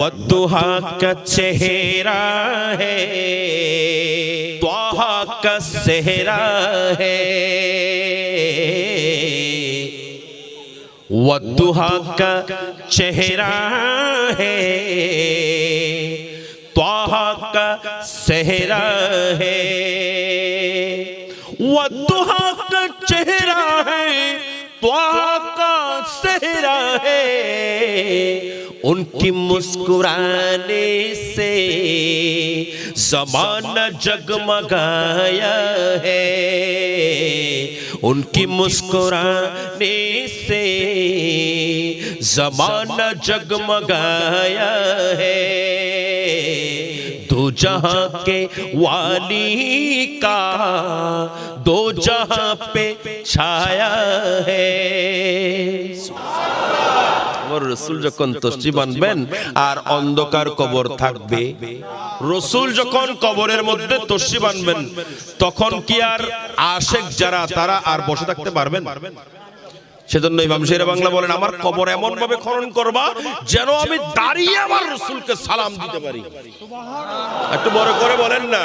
वद्दुहा का चेहरा है, त्वाहा का सेहरा है। वद्दुहा का चेहरा है, त्वाहा का सेहरा है। वद्दुहा का चेहरा है, त्वाहा का सेहरा है। उनकी मुस्कुराने से ज़माना जगमगाया है। उनकी मुस्कुराने से ज़माना जगमगाया है। दो जहां के वाली का दो जहां पे छाया है। रसूल যখন তসবি বানবেন আর অন্ধকার কবর থাকবে, রসুল যখন কবরের মধ্যে তসবি বানবেন তখন কি আর আশিক যারা তারা আর বসে থাকতে পারবেন? সেজন্য ইমাম শের বাংলা বলেন, আমার কবর এমন ভাবে খনন করবা যেন আমি দাঁড়িয়ে আমার রসুলকে সালাম দিতে পারি। একটু বড় করে বলেন না।